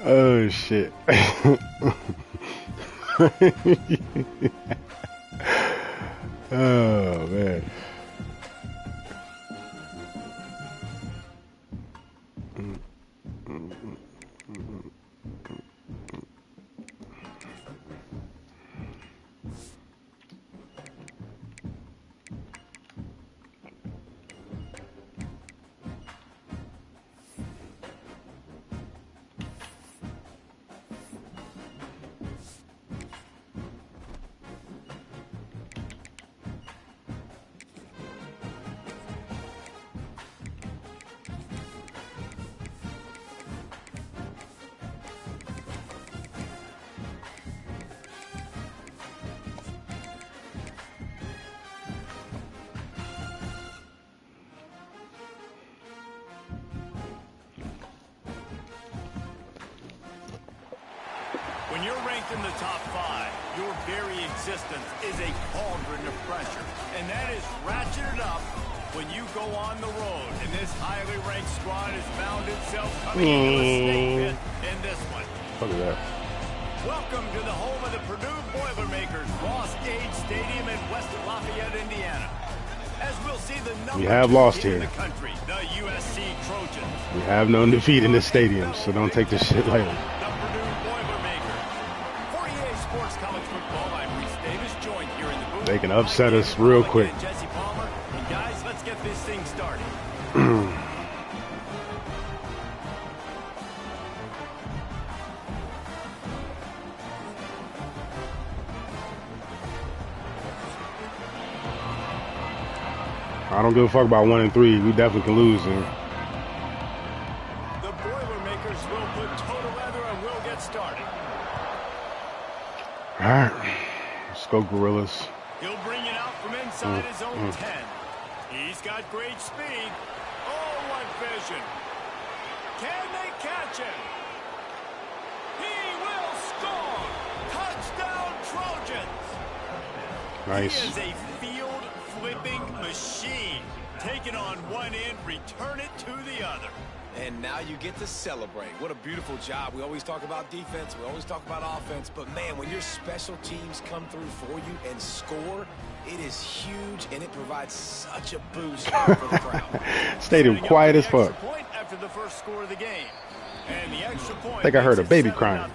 Oh shit. Oh man. When you're ranked in the top 5, your very existence is a cauldron of pressure. And that is ratcheted up when you go on the road. And this highly ranked squad has found itself coming into a snake pit in this one. Look at that. Welcome to the home of the Purdue Boilermakers, Ross Gage Stadium in West Lafayette, Indiana. As we'll see the number We have lost in here. the country, the USC Trojans. We have no defeat in this stadium, so don't take this shit lightly. The Purdue Boilermakers. For EA Sports College Football, I'm Reese Davis, joined here in the booth. They can upset us real quick. Jesse Palmer. And guys, let's get this thing started. I don't give a fuck about 1 and 3. We definitely can lose here. The Boilermakers will put total leather and we'll get started. All right, let's go, Gorillas. He'll bring it out from inside his own 10. He's got great speed. Oh, what vision. Can they catch him? He will score. Touchdown, Trojans. Nice. He is a field-flipping machine. Take it on one end, return it to the other. And now you get to celebrate. What a beautiful job. We always talk about defense. We always talk about offense. But, man, when your special teams come through for you and score, it is huge, and it provides such a boost for the crowd. Stadium quiet as fuck. Point after the first score of the game. And the extra point I think I heard a makes it baby 7-0. crying.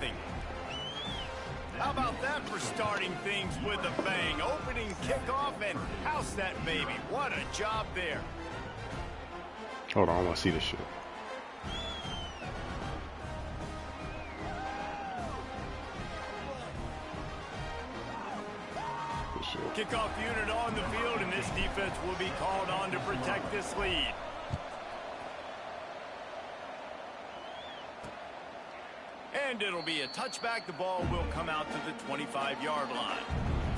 How about that for starting things with a bang? Opening kickoff and house that baby. What a job there. Hold on, I want to see this shit. This shit. Kickoff unit on the field, and this defense will be called on to protect this lead. And it'll be a touchback. The ball will come out to the 25-yard line.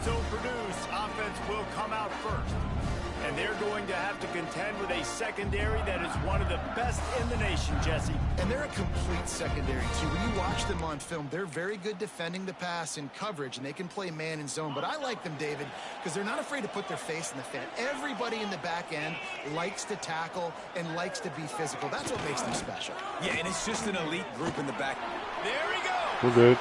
So Purdue's offense will come out first. And they're going to have to contend with a secondary that is one of the best in the nation, Jesse. And they're a complete secondary, too. When you watch them on film, they're very good defending the pass in coverage, and they can play man and zone. But I like them, David, because they're not afraid to put their face in the fan. Everybody in the back end likes to tackle and likes to be physical. That's what makes them special. Yeah, and it's just an elite group in the back. There he goes. We're good.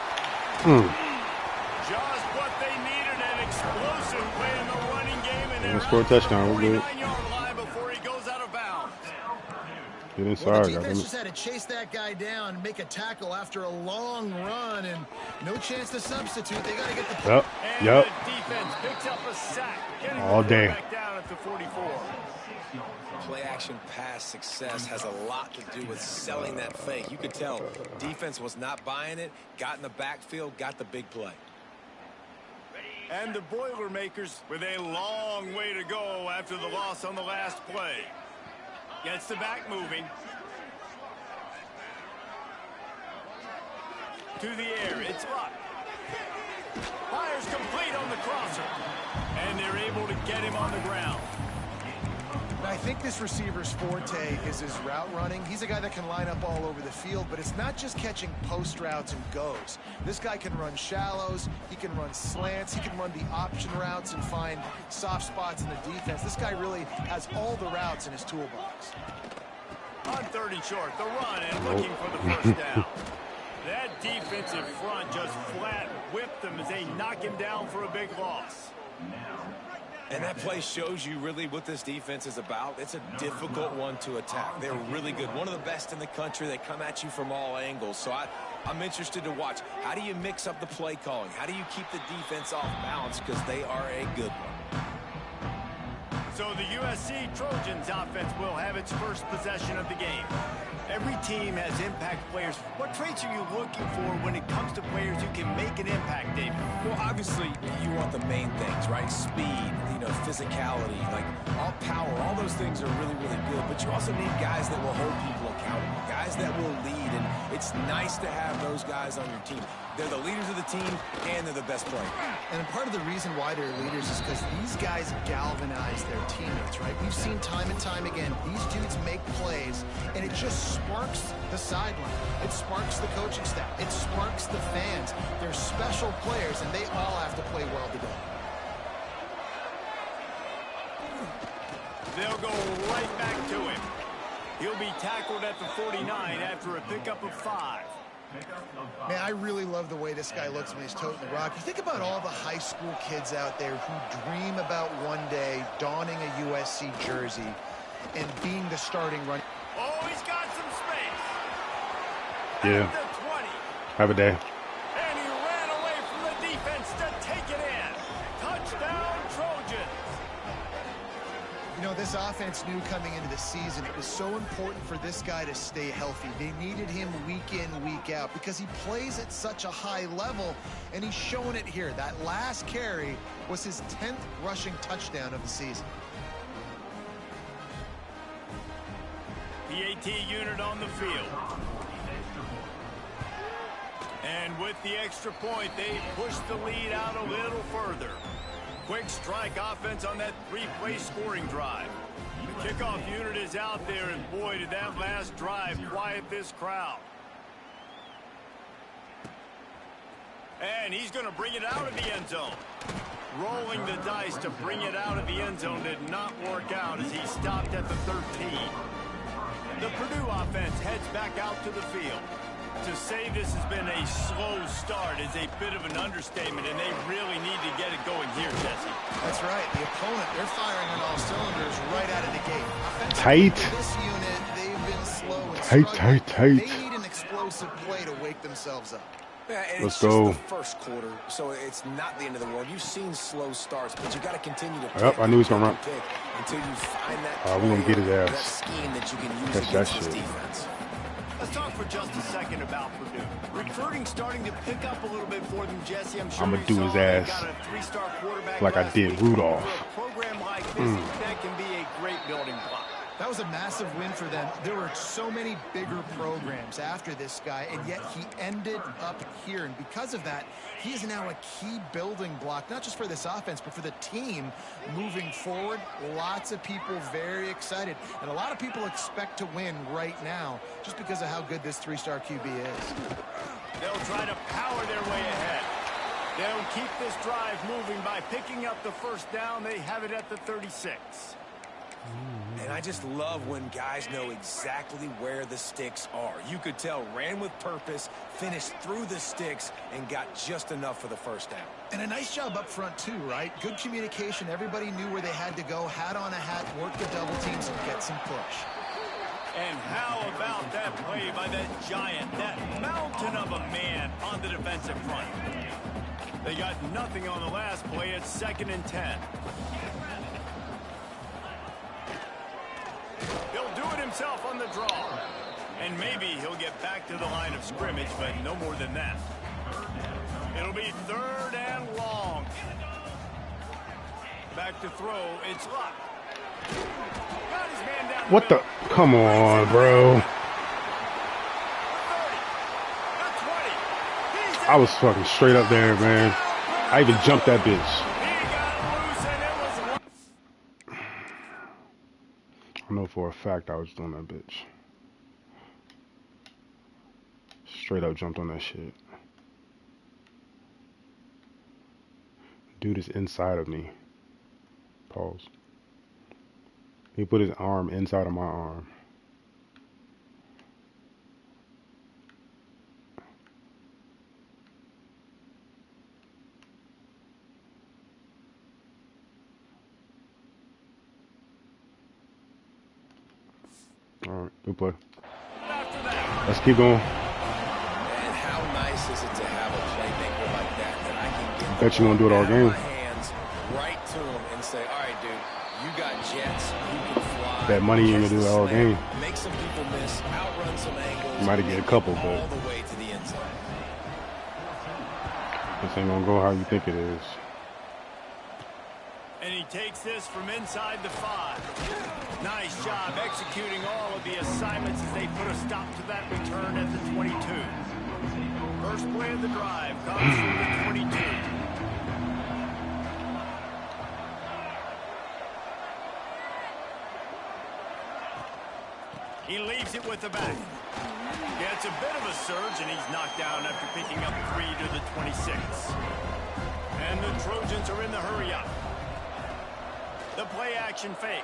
Just what they needed, an explosive play in the running game. And Let's score a touchdown. We're good. 49-yard line before he goes out of bounds. Get Well, inside, the defense guys. just had to chase that guy down, make a tackle after a long run, and no chance to substitute. They got to get the... Yep. And Yep. the defense picks up a sack. Getting All the day. quarterback down at the 44. Play-action pass success has a lot to do with selling that fake. You could tell defense was not buying it, got in the backfield, got the big play. And the Boilermakers with a long way to go after the loss on the last play. Gets the back moving. To the air, it's Luck. Fires complete on the crosser. And they're able to get him on the ground. I think this receiver's forte is his route running. He's a guy that can line up all over the field, but it's not just catching post routes and goes. This guy can run shallows, he can run slants, he can run the option routes and find soft spots in the defense. This guy really has all the routes in his toolbox. On 30 short, the run and looking for the first down. That defensive front just flat whipped them as they knock him down for a big loss. And that play shows you really what this defense is about. It's a difficult one to attack. They're really good. One of the best in the country. They come at you from all angles. So I'm interested to watch. How do you mix up the play calling? How do you keep the defense off balance? Because they are a good one. So the USC Trojans offense will have its first possession of the game. Every team has impact players. What traits are you looking for when it comes to players who can make an impact, David? Well, obviously, you want the main things, right? Speed, physicality, like all power, all those things are really, really good. But you also need guys that will hold people accountable, guys that will lead. And it's nice to have those guys on your team. They're the leaders of the team, and they're the best players. And part of the reason why they're leaders is because these guys galvanize their teammates, right? We've seen time and time again, these dudes make plays, and it just sparks the sideline. It sparks the coaching staff. It sparks the fans. They're special players, and they all have to play well together. They'll go right back to him. He'll be tackled at the 49 after a pickup of 5. Man, I really love the way this guy looks when he's toting the rock. You think about all the high school kids out there who dream about one day donning a USC jersey and being the starting running. Oh, he's got some space. Yeah. At the 20. Have a day. And he ran away from the defense to take it in. Touchdown, Trojans. You know, this offense knew coming into the season it was so important for this guy to stay healthy. They needed him week in, week out because he plays at such a high level, and he's showing it here. That last carry was his 10th rushing touchdown of the season. PAT unit on the field. And with the extra point, they push the lead out a little further. Quick strike offense on that 3-play scoring drive. The kickoff unit is out there, and boy, did that last drive quiet this crowd. And he's going to bring it out of the end zone. Rolling the dice to bring it out of the end zone did not work out as he stopped at the 13. The Purdue offense heads back out to the field. To say this has been a slow start is a bit of an understatement, and they really need to get it going here, Jesse. That's right. The opponent, they're firing on all cylinders right out of the gate. Tight. This unit, they've been slow and Tight. They need an explosive play to wake themselves up. Yeah, and Let's it's go. just the first quarter, so it's not the end of the world. You've seen slow starts, but you got to continue to Yep, I knew he was gonna run. pick until you find that We're gonna get his that ass. scheme that you can use Catch that against this shit. defense. Let's talk for just a second about Purdue. Recruiting starting to pick up a little bit for them, Jesse. I'm sure I'ma you do saw his they ass got a 3-star quarterback like I last did week. Rudolph. For a program like this, that can be a great building block. That was a massive win for them. There were so many bigger programs after this guy, and yet he ended up here. And because of that, he is now a key building block, not just for this offense, but for the team moving forward. Lots of people very excited. And a lot of people expect to win right now just because of how good this 3-star QB is. They'll try to power their way ahead. They'll keep this drive moving by picking up the first down. They have it at the 36. And I just love when guys know exactly where the sticks are. You could tell ran with purpose, finished through the sticks, and got just enough for the first down. And a nice job up front, too, right? Good communication. Everybody knew where they had to go, hat on a hat, work the double teams, and get some push. And how about that play by that giant, that mountain of a man on the defensive front? They got nothing on the last play. It's 2nd and 10. He'll do it himself on the draw. And maybe he'll get back to the line of scrimmage, but no more than that. It'll be 3rd and long. Back to throw. It's Luck. Got his man down. What the? Come on, bro. I was fucking straight up there, man. I even jumped that bitch. I know for a fact I was doing that bitch. Straight up jumped on that shit. Dude is inside of me. Pause. He put his arm inside of my arm. All right, good play. After that, Let's keep going. And how nice is it to have a playmaker like that I can get Bet you won't do it all out of game. my hands right to him and say, all right, dude, you got jets, you can fly. That money you ain't catch gonna do the it all slam, game. Make some people miss, outrun some angles. You might have get a couple, but all the way to the end zone. this ain't gonna go how you think it is. and he takes this from inside the 5. Nice job executing all of the assignments as they put a stop to that return at the 22. First play of the drive comes from the 22. He leaves it with the back. Gets a bit of a surge, and he's knocked down after picking up 3 to the 26. And the Trojans are in the hurry-up. The play-action fake.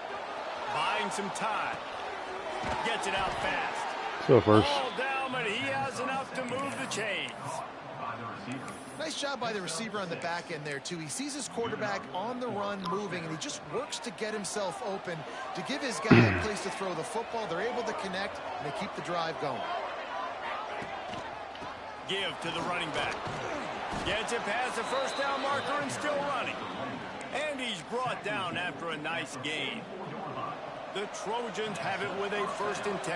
Buying some time. Gets it out fast. So first. All down, but he has enough to move the chains. Nice job by the receiver on the back end there, too. He sees his quarterback on the run moving, and he just works to get himself open to give his guy a place to throw the football. They're able to connect, and they keep the drive going. Give to the running back. Gets it past the first down marker and still running. And he's brought down after a nice gain. The Trojans have it with a 1st and 10.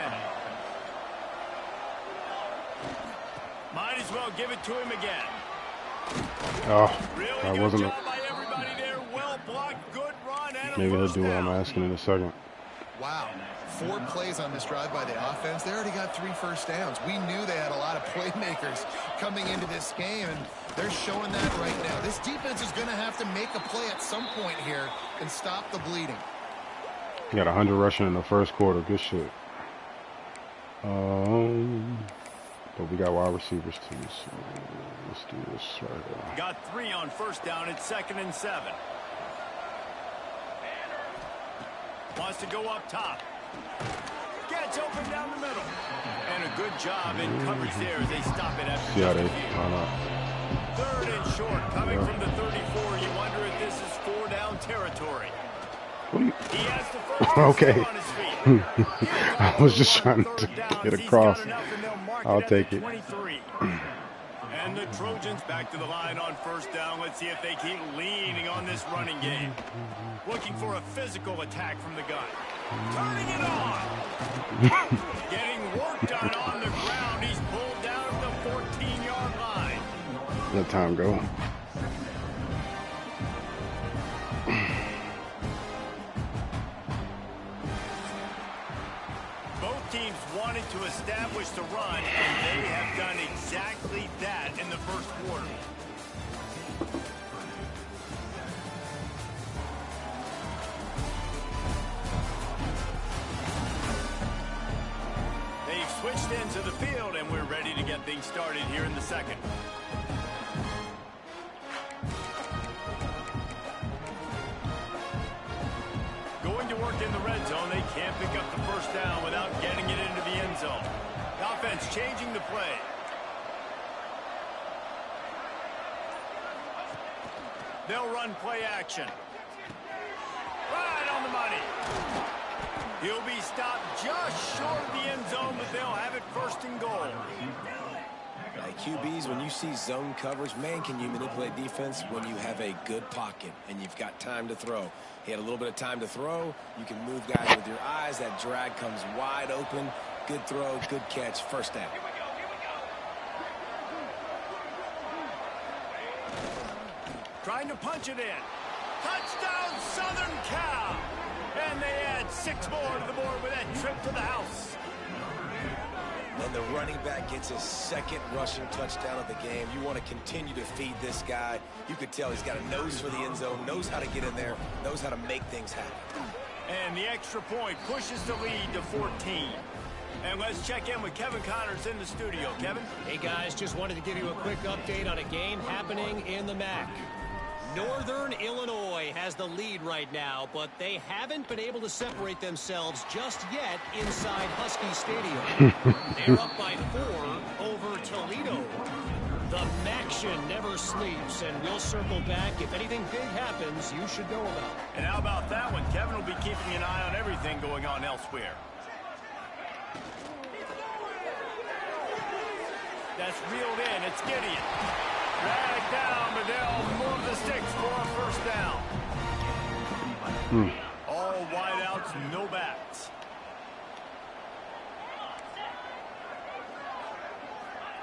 Might as well give it to him again. Oh, Really that good wasn't job by everybody there. Well blocked, good run, and maybe a he'll first do what I'm down. asking in a second. Wow. 4 plays on this drive by the offense. They already got 3 first downs. We knew they had a lot of playmakers coming into this game, and they're showing that right now. This defense is going to have to make a play at some point here and stop the bleeding. He got 100 rushing in the first quarter. Good shit. But we got wide receivers too, so let's do this right here. Got 3 on first down. It's 2nd and 7. Wants to go up top. Gets open down the middle. And a good job in coverage there as they stop it after See how just a they few. line up. 3rd and short coming from the 34. You wonder if this is 4-down territory. What do you? He has the first Okay. on his feet. I was just trying to get across. I'll take it. 23. And the Trojans back to the line on first down. Let's see if they keep leaning on this running game. Looking for a physical attack from the gun. Turning it on. Getting worked on the ground. He's pulled down at the 14-yard line. Let time go. Both teams wanted to establish the run, and they have done exactly that in the first quarter. They've switched into the field, and we're ready to get things started here in the second. Going to work in the red zone. They can't pick up the first down without getting it into the end zone. The offense changing the play. They'll run play action. Right on the money. He'll be stopped just short of the end zone, but they'll have it 1st and goal. Like QBs, when you see zone coverage, man, can you manipulate defense when you have a good pocket and you've got time to throw. He had a little bit of time to throw. You can move guys with your eyes. That drag comes wide open. Good throw, good catch, first down. Trying to punch it in. Touchdown, Southern Cal. And they add 6 more to the board with that trip to the house. And the running back gets his 2nd rushing touchdown of the game. You want to continue to feed this guy. You could tell he's got a nose for the end zone, knows how to get in there, knows how to make things happen. And the extra point pushes the lead to 14. And let's check in with Kevin Connors in the studio. Kevin? Hey, guys, just wanted to give you a quick update on a game happening in the MAC. Northern Illinois has the lead right now, but they haven't been able to separate themselves just yet inside Husky Stadium. They're up by 4 over Toledo. The MACtion never sleeps, and we'll circle back. If anything big happens, you should know about it. And how about that one? Kevin will be keeping an eye on everything going on elsewhere. That's reeled in. It's Gideon. Drag down, but they'll move the sticks for a first down. All wideouts, no backs.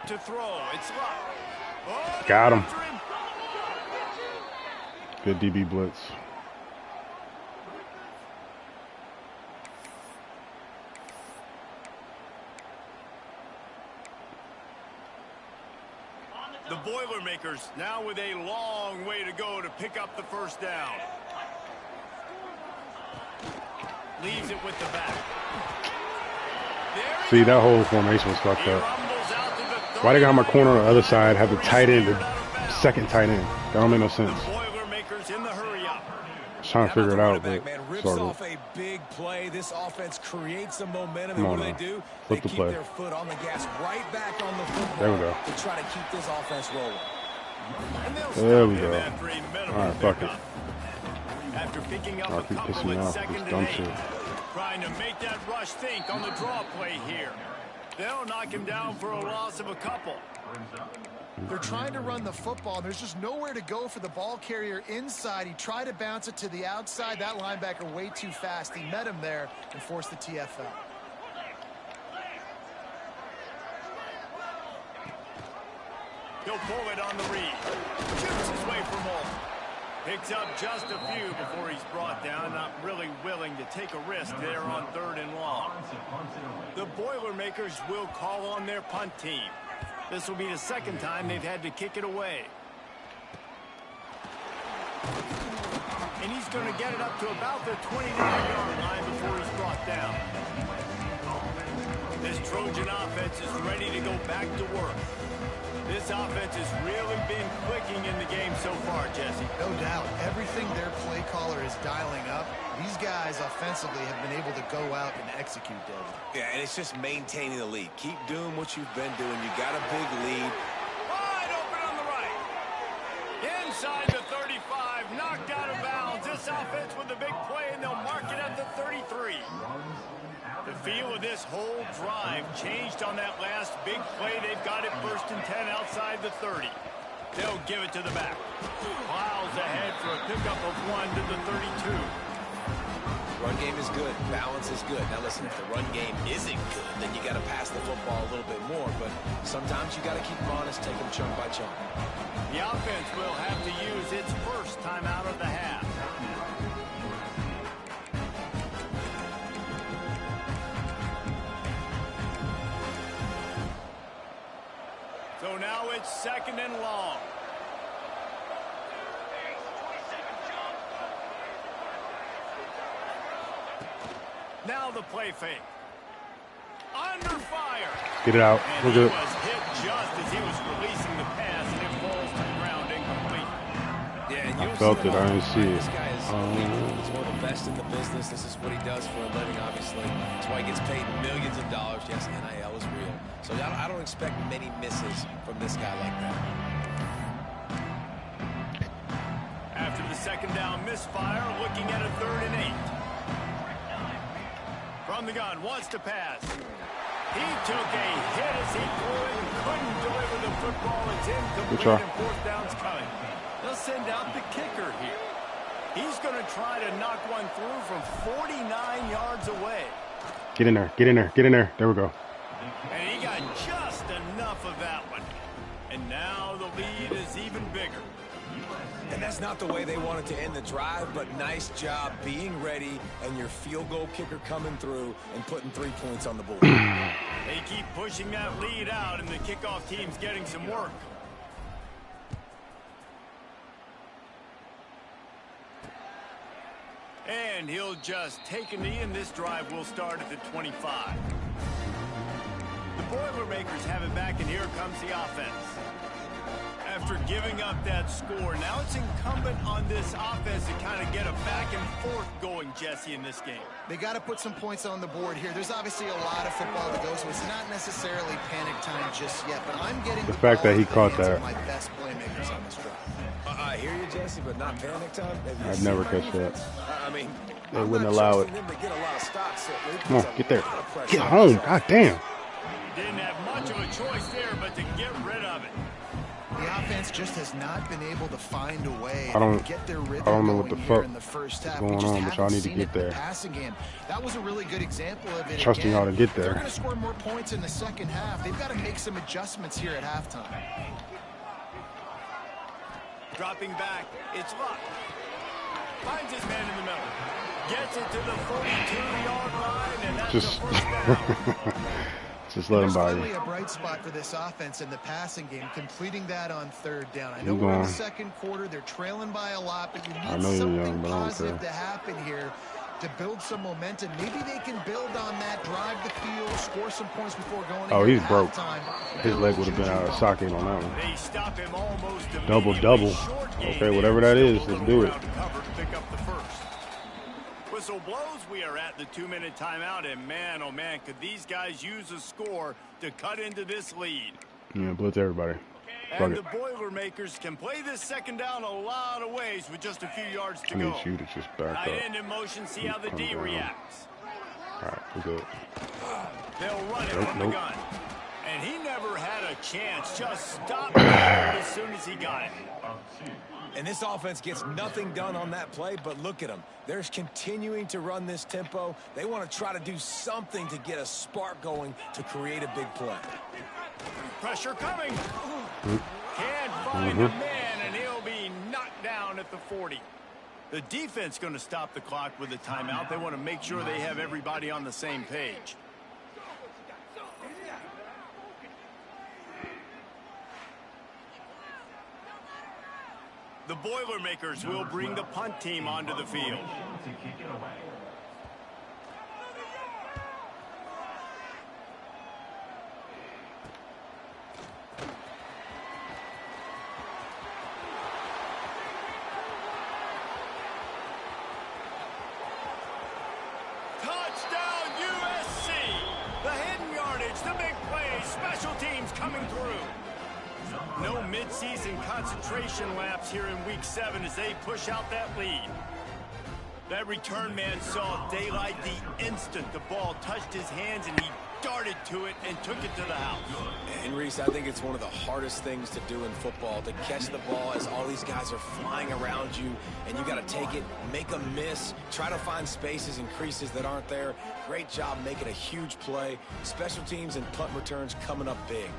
To throw, it's locked. Oh, got him. Good DB blitz. The Boilermakers now with a long way to go to pick up the first down. Leaves it with the back. See, that whole formation was fucked up. Why they got my corner on the other side, have the tight end, the second tight end? That don't make no sense. Boilermakers in the hurry up. Trying to figure it out, but rips sort off of. a big play. This offense creates some momentum, Come and on what now. they do, Flip they the keep play. their foot on the gas right back on the football. There we go. To try to keep this offense rolling. And they'll There we stop him go. after a minimal All right, fuck it. pickup. After picking up I'll a keep couple pissing me at off. second This and dumb 8. shit. Trying to make that rush think on the draw play here. They'll knock him down for a loss of a couple. They're trying to run the football. There's just nowhere to go for the ball carrier inside. He tried to bounce it to the outside. That linebacker way too fast. He met him there and forced the TFL. He'll pull it on the read. Shoots his way from home. Picks up just a few before he's brought down. Not really willing to take a risk there on 3rd and long. The Boilermakers will call on their punt team. This will be the second time they've had to kick it away. And he's going to get it up to about the 29-yard line before he's brought down. This Trojan offense is ready to go back to work. This offense has really been clicking in the game so far, Jesse. No doubt. Everything their play caller is dialing up, these guys offensively have been able to go out and execute, David. Yeah, and it's just maintaining the lead. Keep doing what you've been doing. You got a big lead. Wide open on the right. Inside the 35, knocked out of bounds. This offense with a big play, and they'll mark it at the 33. The feel of this whole drive changed on that last big play. They've got it 1st and 10 outside the 30. They'll give it to the back. Plows ahead for a pickup of 1 to the 32. Run game is good. Balance is good. Now listen, if the run game isn't good, then you got to pass the football a little bit more. But sometimes you got to keep them honest, take them chunk by chunk. The offense will have to use its first time out of the half. So now it's 2nd and long. Now the play fake. Under fire. Get it out. And We're he good. was hit just as he was releasing the pass, and it falls to the ground incomplete. Yeah, and I you'll felt see it. I didn't see This it. guy is elite. He's one of the best in the business. This is what he does for a living, obviously. That's why he gets paid millions of dollars. Yes, NIL is real. So I don't expect many misses from this guy like that. After the 2nd down misfire, looking at a 3rd and 8. From the gun, wants to pass. He took a hit as he threw it and couldn't deliver the football. It's incomplete and 4th down's coming. They'll send out the kicker here. He's going to try to knock one through from 49 yards away. Get in there. Get in there. Get in there. There we go. And he got just enough of that one. And now the lead is even bigger. And that's not the way they wanted to end the drive, but nice job being ready and your field goal kicker coming through and putting 3 points on the board. They keep pushing that lead out, and the kickoff team's getting some work. And he'll just take a knee, and this drive will start at the 25. The Boilermakers have it back, and here comes the offense. After giving up that score, now it's incumbent on this offense to kind of get a back and forth going, Jesse, in this game. They got to put some points on the board here. There's obviously a lot of football to go, so it's not necessarily panic time just yet. But I'm getting The fact that he caught that. My best playmakers on this drive. I hear you, Jesse, but not panic time. I'd never catch that. I mean, They wouldn't allow it. them to get a lot of stops, so Come on, get there. Get home. God damn. didn't have much of a choice there, but to get rid of it. The offense just has not been able to find a way to get their rhythm I don't know what the fuck in the first half. going on, but y'all need to get there. Passing game. That was a really good example of it. Trusting y'all to get there. They're going to score more points in the second half. They've got to make some adjustments here at halftime. Dropping back, it's Luck. Finds his man in the middle. Gets it to the 42-yard line, and that's Just the first down. Just let him by Finally you. a bright spot for this offense in the passing game, completing that on third down. I know Keep we're in going. the second quarter. They're trailing by a lot, but you I need know you're something young, but I don't positive care. to happen here to build some momentum. Maybe they can build on that, drive the field, score some points before going Oh, into he's broke. halftime. His leg would have been out of socket on that one. They stop him almost Double, immediately. double. Short game Okay, whatever there. that is, Still a let's little do it. ground to cover to pick up the first. Whistle blows. We are at the 2-minute timeout, and man, oh man, could these guys use a score to cut into this lead? Yeah, blitz everybody. Fuck And it. the Boilermakers can play this second down a lot of ways with just a few yards to I go. need you to just back Tight up. end in motion, see how the Come D down. reacts. All right, we're good. They'll run it Nope, from nope. the gun. And he never had a chance. Just stopped as soon as he got it. And this offense gets nothing done on that play, but look at them. They're continuing to run this tempo. They want to try to do something to get a spark going to create a big play. Pressure coming. Can't find the man, and he'll be knocked down at the 40. The defense going to stop the clock with a timeout. They want to make sure they have everybody on the same page. The Boilermakers will bring the punt team onto the field. Touchdown USC! The hidden yardage, the big play, special teams coming through. No mid-season concentration laps here in week 7 as they push out that lead. That return man saw daylight the instant the ball touched his hands, and he darted to it and took it to the house. And Reese, I think it's one of the hardest things to do in football, to catch the ball as all these guys are flying around you, and you got to take it, make a miss, try to find spaces and creases that aren't there. Great job making a huge play. Special teams and punt returns coming up big.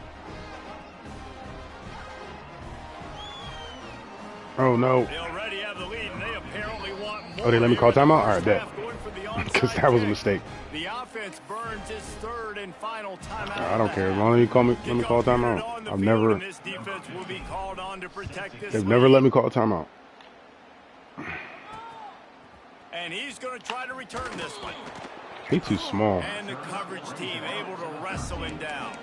Oh, no. They already have the lead, and they apparently want more. Oh, they let me call timeout? All right, bet. Going for the Because onside that was a kick. mistake. The offense burns its third and final timeout. I don't care. As long as you call me, let me call Kickoff unit timeout. on the I've field, never, and this defense will be called on to protect this they've lead. never let me call a timeout. And he's going to try to return this one. He's too small. And the coverage team able to wrestle him down.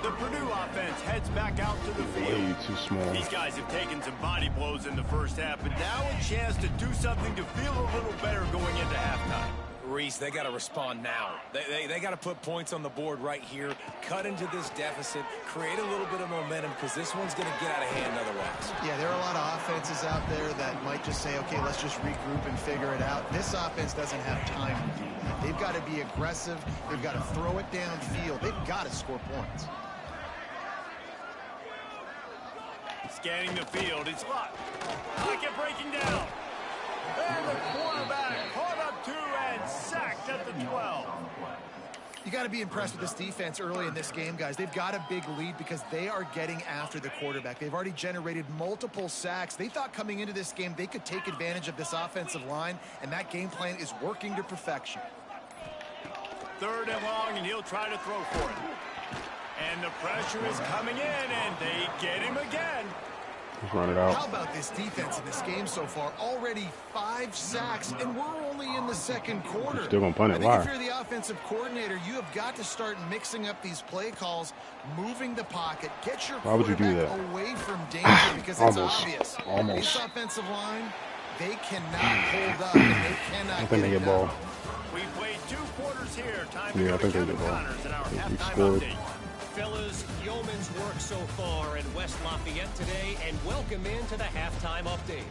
The Purdue offense heads back out to the field. Way too small. These guys have taken some body blows in the first half, but now a chance to do something to feel a little better going into halftime. Reese, they got to respond now. They got to put points on the board right here, cut into this deficit, create a little bit of momentum, because this one's going to get out of hand otherwise. Yeah, there are a lot of offenses out there that might just say, okay, let's just regroup and figure it out. This offense doesn't have time to do that. They've got to be aggressive. They've got to throw it downfield. They've got to score points. Scanning the field, it's Luck. Pocket breaking down. And the quarterback caught up to and sacked at the 12. You got to be impressed with this defense early in this game, guys. They've got a big lead because they are getting after the quarterback. They've already generated multiple sacks. They thought coming into this game they could take advantage of this offensive line, and that game plan is working to perfection. Third and long, and he'll try to throw for it. And the pressure is coming in, and they get him again. Let's run it How out. about this defense in this game so far? Already 5 sacks, and we're only in the second quarter. Still gonna punt it. I think Why? if you're the offensive coordinator, you have got to start mixing up these play calls, moving the pocket, get your Why would you do quarterback that? away from danger because it's Almost. obvious. Almost. This offensive line, they cannot hold up, and they cannot I think they it get done. ball. We played 2 quarters here. Time to Yeah, go I think to they Kevin get ball. Connors in our We halftime scored. update. Fellas, yeoman's work so far in West Lafayette today, and welcome into the halftime update.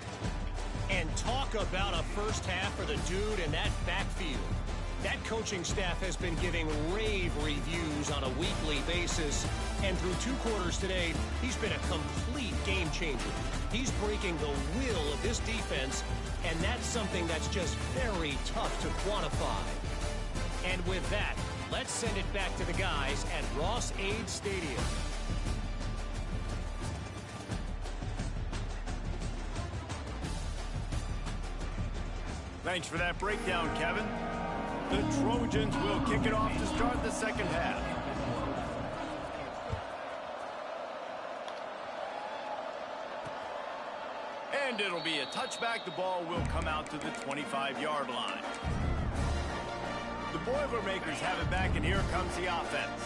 And talk about a first half for the dude in that backfield. That coaching staff has been giving rave reviews on a weekly basis. And through 2 quarters today, he's been a complete game changer. He's breaking the will of this defense, and that's something that's just very tough to quantify. And with that, let's send it back to the guys at Ross-Ade Stadium. Thanks for that breakdown, Kevin. The Trojans will kick it off to start the second half. And it'll be a touchback. The ball will come out to the 25-yard line. The Boilermakers have it back, and here comes the offense.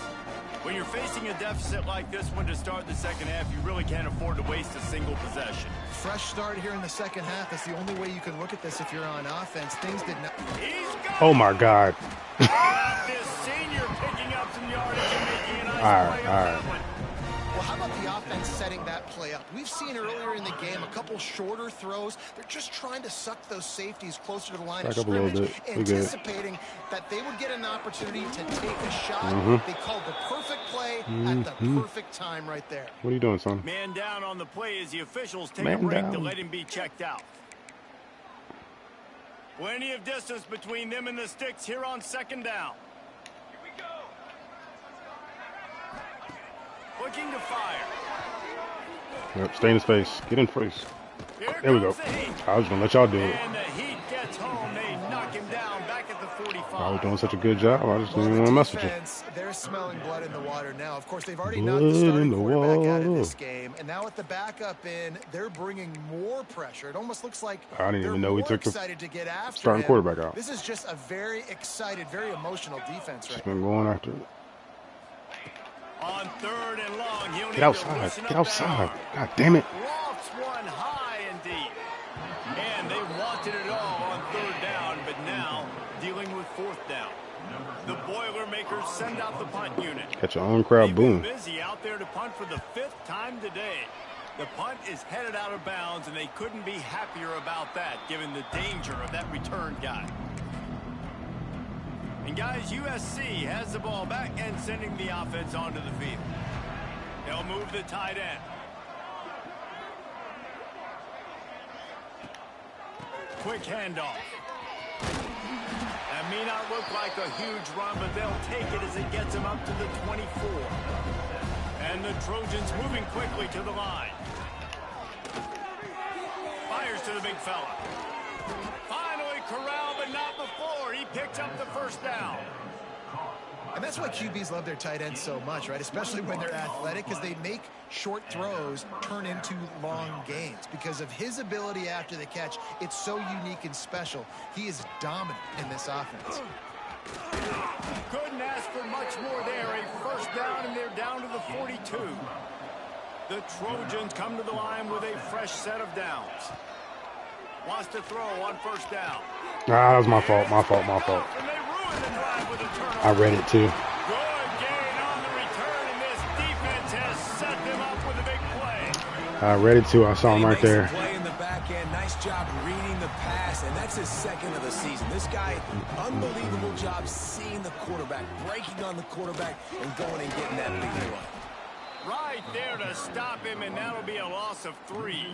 When you're facing a deficit like this one to start the second half, you really can't afford to waste a single possession. Fresh start here in the second half. That's the only way you can look at this if you're on offense. Things did not... Oh, my God. This senior picking up some yardage and making a nice play on that one. Well, how about the offense setting that play up? We've seen earlier in the game a couple shorter throws. They're just trying to suck those safeties closer to the line of scrimmage, anticipating that they would get an opportunity to take a shot. They called the perfect play at the perfect time right there. What are you doing, son? Man down on the play as the officials take a break to let him be checked out. Plenty of distance between them and the sticks here on second down. Looking to fire. Yep, stay in his face. Get in face. There we go. I was going to let y'all do it. And the Heat gets home. They knock him down back at the 45. I was doing such a good job. I just didn't want to mess with you. They're smelling blood in the water now. Of course, they've already knocked the starting quarterback out of this game. And now with the backup in, they're bringing more pressure. It almost looks like I didn't even know we took the starting him. quarterback out. This is just a very excited, very emotional defense right now. Been going after it. On third and long, he'll Get outside. Get outside. God damn it. Lofts one high and deep. And they wanted it all on third down, but now dealing with fourth down. The Boilermakers send out the punt unit. Catch your own crowd, boom. Busy out there to punt for the 5th time today. The punt is headed out of bounds, and they couldn't be happier about that, given the danger of that return guy. And guys, USC has the ball back and sending the offense onto the field. They'll move the tight end. Quick handoff. That may not look like a huge run, but they'll take it as it gets them up to the 24. And the Trojans moving quickly to the line. Fires to the big fella. Finally corralled, but not before. He picks up the first down. And that's why QBs love their tight ends so much, right? Especially when they're athletic, because they make short throws turn into long gains. Because of his ability after the catch, it's so unique and special. He is dominant in this offense. Couldn't ask for much more there. A first down, and they're down to the 42. The Trojans come to the line with a fresh set of downs. Wants to throw on first down. That was my fault. My fault. And they ruin the drive with a turnover. I read it too. Good gain on the return, and this defense has set them up with a big play. I read it too. I saw him right there. Play in the back end. Nice job reading the pass, and that's his 2nd of the season. This guy, unbelievable job seeing the quarterback, breaking on the quarterback, and going and getting that big run. Right there to stop him, and that'll be a loss of 3.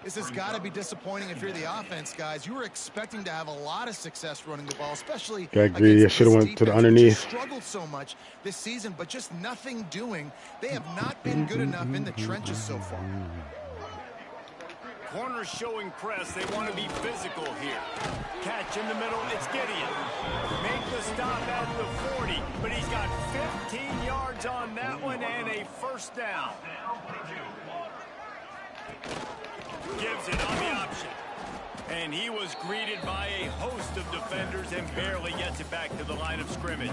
This has got to be disappointing if you're the offense, guys. You were expecting to have a lot of success running the ball, especially got greedy. I should have went to the underneath. Struggled so much this season, but just nothing doing. They have not been good enough in the trenches so far. Corners showing press. They want to be physical here. Catch in the middle. It's Gideon. Make the stop at the 40, but he's got 15 yards on that one and a first down. Gives it on the option. And he was greeted by a host of defenders and barely gets it back to the line of scrimmage.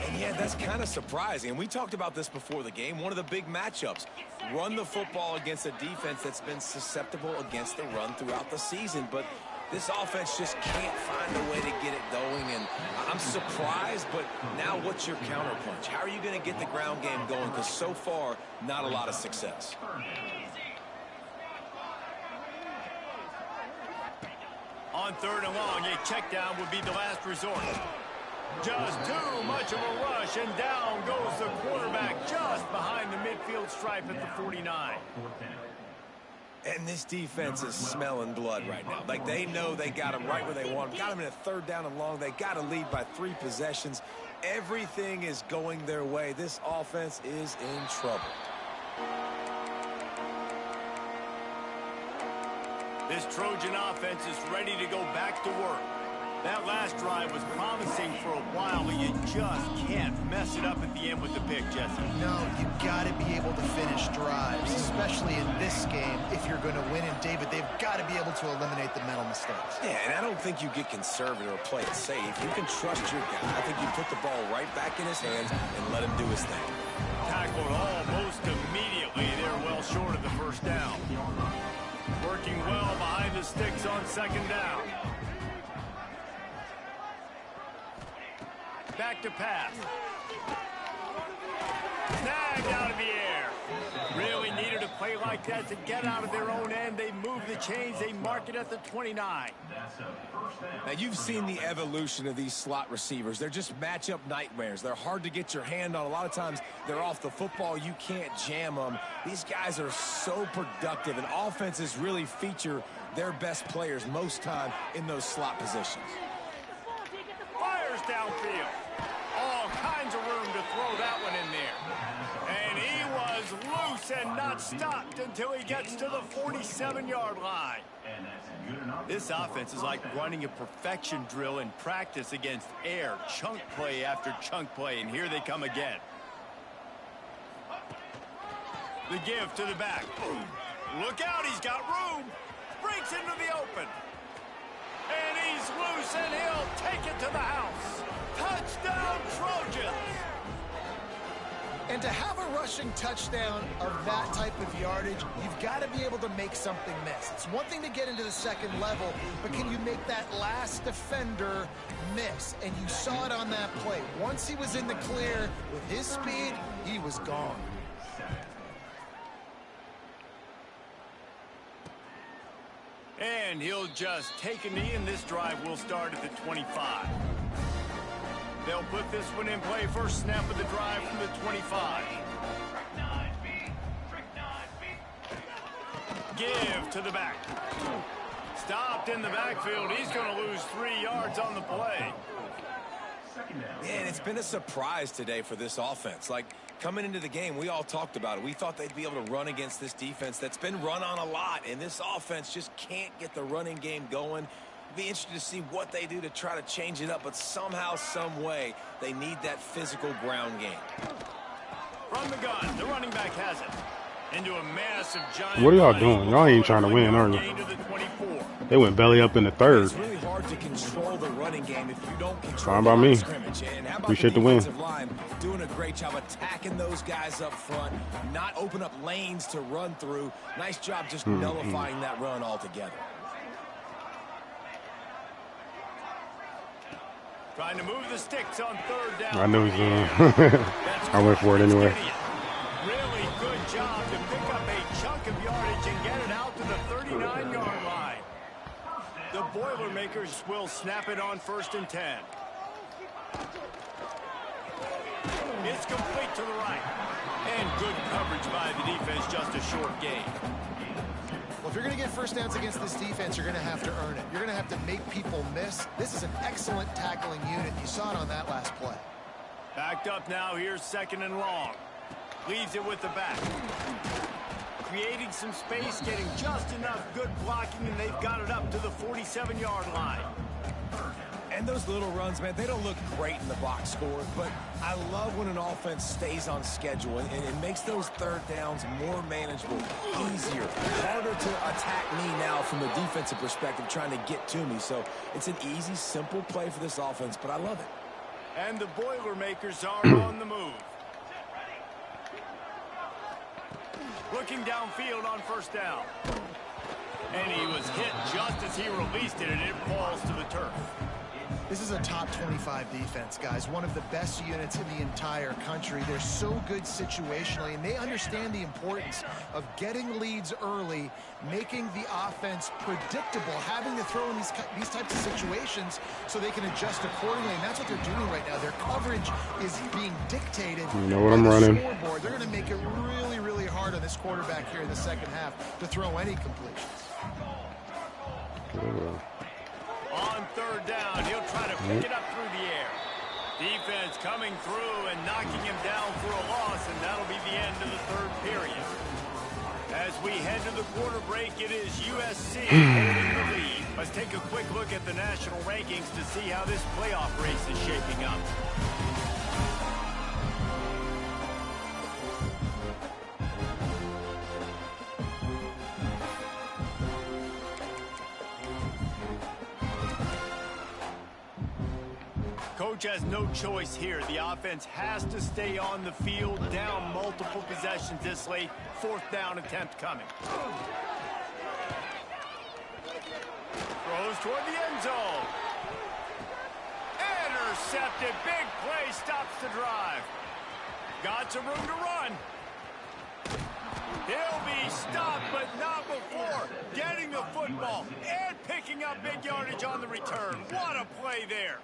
And yeah, that's kind of surprising. And we talked about this before the game. One of the big matchups. Run the football against a defense that's been susceptible against the run throughout the season. But this offense just can't find a way to get it going. And I'm surprised, but now what's your counterpunch? How are you going to get the ground game going? Because so far, not a lot of success. On On 3rd and long, a check down would be the last resort. Just too much of a rush, and down goes the quarterback just behind the midfield stripe at the 49. And this defense is smelling blood right now. Like, they know they got him right where they want him. Got him in a 3rd down and long. They got to lead by 3 possessions. Everything is going their way. This offense is in trouble. This Trojan offense is ready to go back to work. That last drive was promising for a while, but you just can't mess it up at the end with the pick, Jesse. No, you got to be able to finish drives, especially in this game. If you're going to win, and David, they've got to be able to eliminate the mental mistakes. Yeah, and I don't think you get conservative or play it safe. You can trust your guy. I think you put the ball right back in his hands and let him do his thing. Tackled almost immediately. They're well short of the 1st down. Working well behind the sticks on 2nd down. Back to pass. Snagged out of the air. Really needed a play like that to get out of their own end. They move the chains. They mark it at the 29. Now, you've seen the evolution of these slot receivers. They're just matchup nightmares. They're hard to get your hand on. A lot of times, they're off the football. You can't jam them. These guys are so productive, and offenses really feature their best players most time in those slot positions. Fires downfield. All kinds of room to throw that one in there. And he was loose and not stopped until he gets to the 47-yard line. This offense is like running a perfection drill in practice against air. Chunk play after chunk play, and here they come again. The give to the back. Look out, he's got room. Breaks into the open. And he's loose, and he'll take it to the house. Touchdown, Trojans! And to have a rushing touchdown of that type of yardage, you've got to be able to make something miss. It's one thing to get into the 2nd level, but can you make that last defender miss? And you saw it on that play. Once he was in the clear with his speed, he was gone. And he'll just take a knee, and this drive will start at the 25. They'll put this one in play. First snap of the drive from the 25. Give to the back. Stopped in the backfield. He's going to lose 3 yards on the play. Man, it's been a surprise today for this offense. Like, coming into the game, we all talked about it. We thought they'd be able to run against this defense that's been run on a lot, and this offense just can't get the running game going. Be interested to see what they do to try to change it up, but somehow, some way, they need that physical ground game. From the gun, the running back has it. Into a massive giant. What are y'all doing? Y'all ain't trying to win, are you? They went belly up in the 3rd. It's really hard to control the running game if you don't control Fine by me. scrimmage. And how about Appreciate the win. line doing a great job attacking those guys up front, not open up lanes to run through. Nice job just nullifying that run altogether. Trying to move the sticks on 3rd down. I knew he was I went for it anyway. Really good job to pick up a chunk of yardage and get it out to the 39-yard line. The Boilermakers will snap it on 1st and 10. It's complete to the right. And good coverage by the defense, just a short gain. Well, if you're going to get 1st downs against this defense, you're going to have to earn it. You're going to have to make people miss. This is an excellent tackling unit. You saw it on that last play. Backed up now. Here's 2nd and long. Leaves it with the back. Creating some space, getting just enough good blocking, and they've got it up to the 47-yard line. And those little runs, man, they don't look great in the box score, but I love when an offense stays on schedule and it makes those 3rd downs more manageable, easier, harder to attack me now from a defensive perspective trying to get to me. So it's an easy, simple play for this offense, but I love it. And the Boilermakers are on the move. Looking downfield on 1st down. And he was hit just as he released it, and it falls to the turf. This is a top 25 defense, guys. One of the best units in the entire country. They're so good situationally, and they understand the importance of getting leads early, making the offense predictable, having to throw in these types of situations so they can adjust accordingly, and that's what they're doing right now. Their coverage is being dictated You know what I'm running. Scoreboard. They're going to make it really, really hard on this quarterback here in the second half to throw any completions. On third down, he'll try to pick it up through the air. Defense coming through and knocking him down for a loss, and that'll be the end of the third period. As we head to the quarter break, it is USC holding the lead. Let's take a quick look at the national rankings to see how this playoff race is shaping up. Coach has no choice here. The offense has to stay on the field, down multiple possessions this late. Fourth down attempt coming. Throws toward the end zone. Intercepted. Big play stops the drive. Got some room to run. He'll be stopped, but not before getting the football and picking up big yardage on the return. What a play there.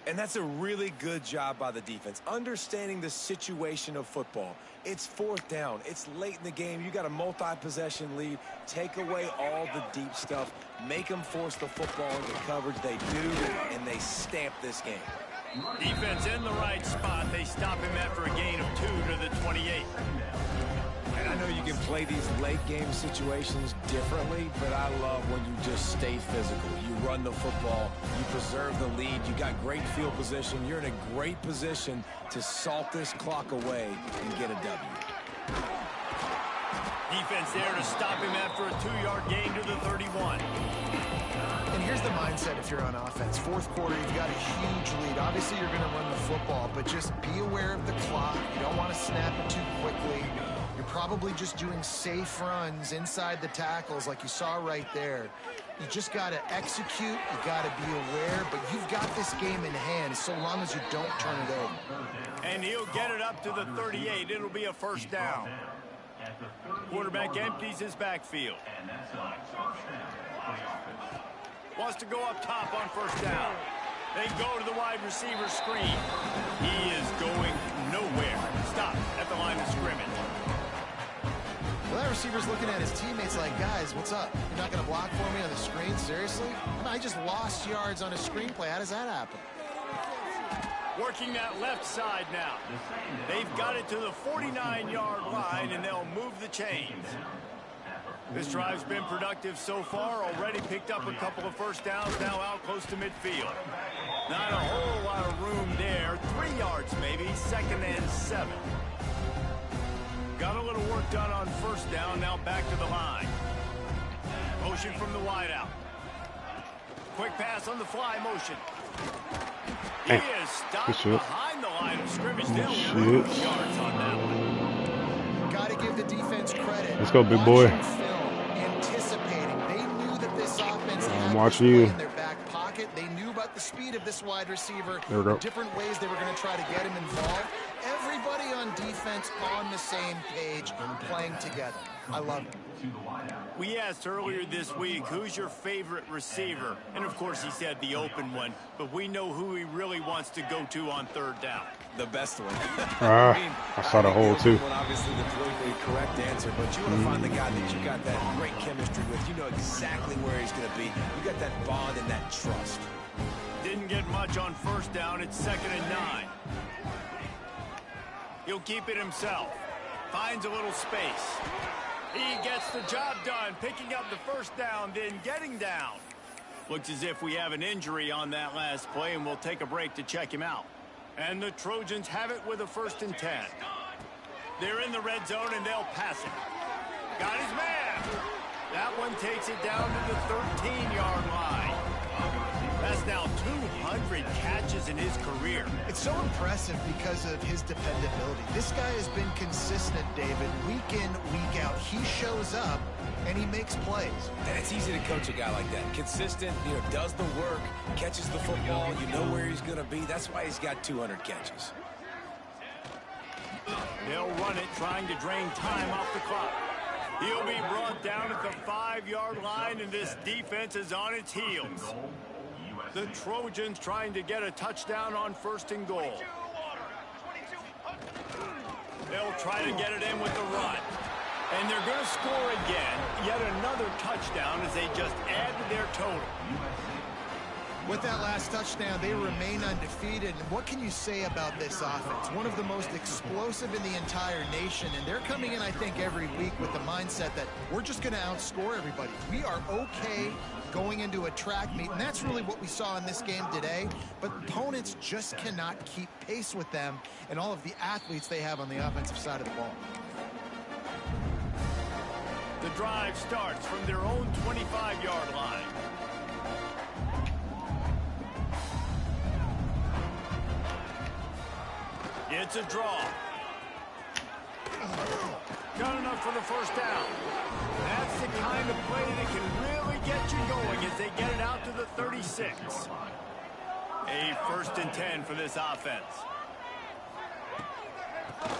And that's a really good job by the defense, understanding the situation of football. It's fourth down. It's late in the game. You got a multi-possession lead. Take away all the deep stuff. Make them force the football into coverage. They do, and they stamp this game. Defense in the right spot. They stop him after a gain of 2 to the 28. And I know you can play these late game situations differently, but I love when you just stay physical. You run the football, you preserve the lead, you got great field position, you're in a great position to salt this clock away and get a W. Defense there to stop him after a 2-yard gain to the 31. And here's the mindset if you're on offense. Fourth quarter, you've got a huge lead. Obviously, you're going to run the football, but just be aware of the clock. You don't want to snap it too quickly. You're probably just doing safe runs inside the tackles like you saw right there. You just got to execute. You got to be aware, but you've got this game in hand so long as you don't turn it over. And he'll get it up to the 38. It'll be a first down. Quarterback empties his backfield. Wants to go up top on first down. They go to the wide receiver screen. He is going nowhere. Stop at the line of scrimmage. Well, that receiver's looking at his teammates like, guys, what's up? You're not going to block for me on the screen? Seriously? I just lost yards on a screenplay. How does that happen? Working that left side now. They've got it to the 49-yard line, and they'll move the chains. This drive's been productive so far. Already picked up a couple of first downs, now out close to midfield. Not a whole lot of room there. 3 yards maybe, 2nd and 7. Got a little work done on first down, now back to the line. Motion from the wideout. Quick pass on the fly motion. He is stopped behind the line of scrimmage. They'll lose yards on that one. Got to give the defense credit. Let's go, big boy. Anticipating. They knew that this offense had watching you in their back pocket. They knew about the speed of this wide receiver. There we go. Different ways they were going to try to get him involved. Everybody on defense on the same page, playing together. I love it. We asked earlier this week, who's your favorite receiver? And, of course, he said the open one. But we know who he really wants to go to on third down. The best one. I saw the hole, too. Obviously, the politically correct answer, but you want to find the guy that you got that great chemistry with. You know exactly where he's going to be. You got that bond and that trust. Didn't get much on first down. It's 2nd and 9. He'll keep it himself. Finds a little space. He gets the job done, picking up the first down, then getting down. Looks as if we have an injury on that last play, and we'll take a break to check him out. And the Trojans have it with a 1st and 10. They're in the red zone, and they'll pass it. Got his man. That one takes it down to the 13-yard line. That's now 200 catches in his career. It's so impressive because of his dependability. This guy has been consistent, David, week in, week out. He shows up and he makes plays. And it's easy to coach a guy like that. Consistent, does the work, catches the football, you know where he's going to be. That's why he's got 200 catches. They'll run it, trying to drain time off the clock. He'll be brought down at the 5-yard line, and this defense is on its heels. The Trojans trying to get a touchdown on 1st and goal. They'll try to get it in with the run. And they're going to score again. Yet another touchdown as they just added their total. With that last touchdown, they remain undefeated. And what can you say about this offense? One of the most explosive in the entire nation. And they're coming in, I think, every week with the mindset that we're just going to outscore everybody. We are okay going into a track meet. And that's really what we saw in this game today. But opponents just cannot keep pace with them and all of the athletes they have on the offensive side of the ball. The drive starts from their own 25-yard line. It's a draw. Got enough for the 1st down. That's the kind of play that can really get you going as they get it out to the 36. A 1st and 10 for this offense.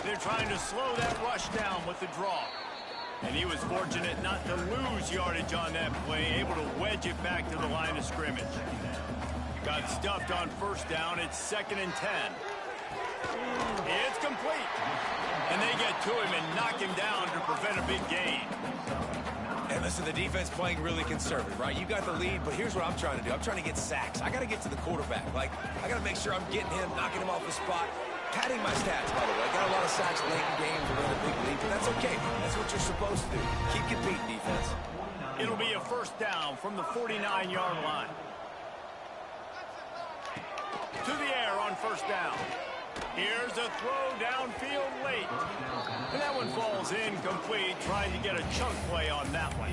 They're trying to slow that rush down with the draw. And he was fortunate not to lose yardage on that play, able to wedge it back to the line of scrimmage. Got stuffed on 1st down. It's 2nd and 10. It's complete. And they get to him and knock him down to prevent a big gain. And listen, the defense playing really conservative, right? You got the lead, but here's what I'm trying to do. I'm trying to get sacks. I got to get to the quarterback. I got to make sure I'm getting him, knocking him off the spot. Padding my stats, by the way. I got a lot of sacks late in games to win a big lead, but that's okay. That's what you're supposed to do. Keep competing, defense. It'll be a 1st down from the 49-yard line. To the air on 1st down. Here's a throw downfield late. And that one falls incomplete, trying to get a chunk play on that one.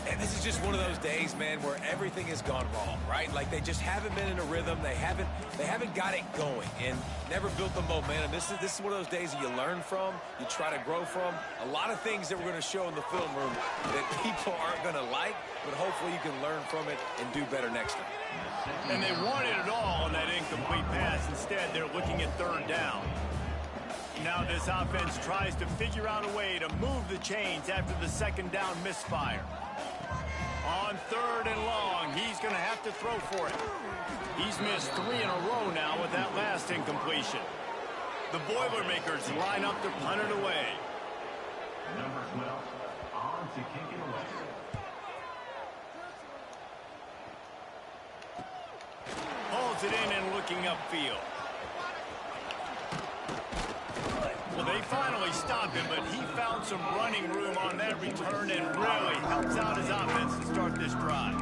And this is just one of those days, man, where everything has gone wrong, right? Like they just haven't been in a rhythm. They haven't got it going and never built the momentum. This is one of those days that you learn from, you try to grow from. A lot of things that we're going to show in the film room that people aren't going to like, but hopefully you can learn from it and do better next time. And they wanted it all on that incomplete pass. Instead, they're looking at 3rd down. Now this offense tries to figure out a way to move the chains after the 2nd down misfire. On 3rd and long, he's going to have to throw for it. He's missed 3 in a row now with that last incompletion. The Boilermakers line up to punt it away. Number 12, on to kick it away. Hauls it in and looking upfield. Well, they finally stopped him, but he found some running room on that return and really helps out his offense to start this drive.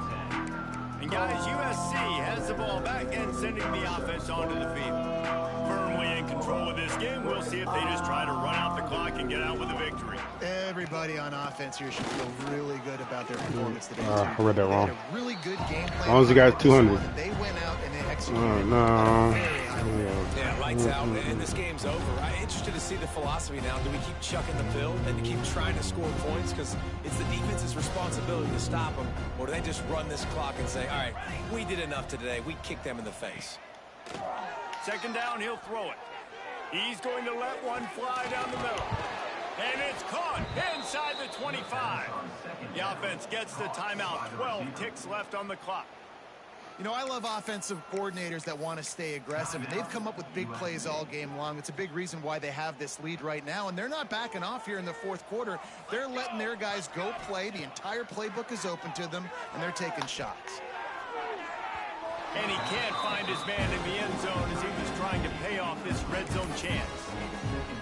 And guys, USC has the ball back and sending the offense onto the field. Firmly in control of this game. We'll see if they just try to run out the clock and get out with a victory. Everybody on offense here should feel really good about their performance today. I read that wrong. They had a really good game plan. As long as you got 200. They went out and they executed. Oh, no. Yeah, lights out, and this game's over. I'm interested to see the philosophy now. Do we keep chucking the pill and keep trying to score points because it's the defense's responsibility to stop them, or do they just run this clock and say, all right, we did enough today. We kicked them in the face. 2nd down, he'll throw it. He's going to let one fly down the middle. And it's caught inside the 25. The offense gets the timeout. 12 ticks left on the clock. You know, I love offensive coordinators that want to stay aggressive, and they've come up with big plays all game long. It's a big reason why they have this lead right now, and they're not backing off here in the 4th quarter. They're letting their guys go play. The entire playbook is open to them, and they're taking shots. And he can't find his man in the end zone as he was trying to pay off this red zone chance.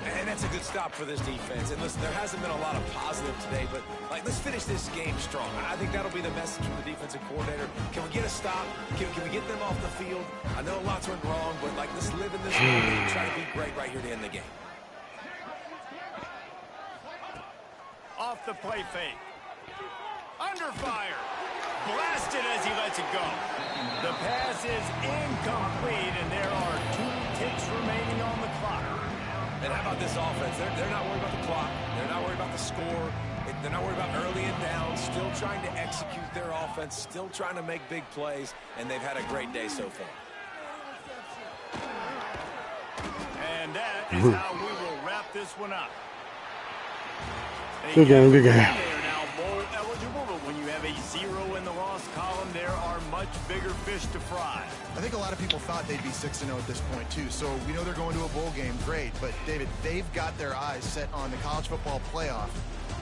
And that's a good stop for this defense. And listen, there hasn't been a lot of positive today, but let's finish this game strong. I think that'll be the message from the defensive coordinator. Can we get a stop? Can we get them off the field? I know lots went wrong, but let's live in this moment and try to be great right here to end the game. Off the play fake. Under fire. blasted as he lets it go. The pass is incomplete, and there are 2 ticks remaining on the clock. And how about this offense? They're not worried about the clock. They're not worried about the score. They're not worried about early and down. Still trying to execute their offense. Still trying to make big plays. And they've had a great day so far. And that is how we will wrap this one up. Good game, good game. They are now bowl eligible, but when you have a 0 in the loss column, there are much bigger fish to fry. I think a lot of people thought they'd be 6-0 at this point, too. So we know they're going to a bowl game. Great. But, David, they've got their eyes set on the college football playoff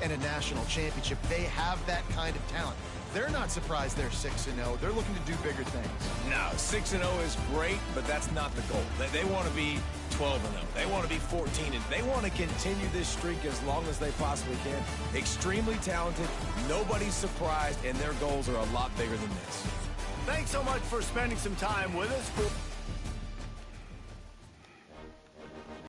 and a national championship. They have that kind of talent. They're not surprised they're 6-0. They're looking to do bigger things. No, 6-0 is great, but that's not the goal. They want to be 12-0. They want to be 14-0. They want to continue this streak as long as they possibly can. Extremely talented. Nobody's surprised, and their goals are a lot bigger than this. Thanks so much for spending some time with us.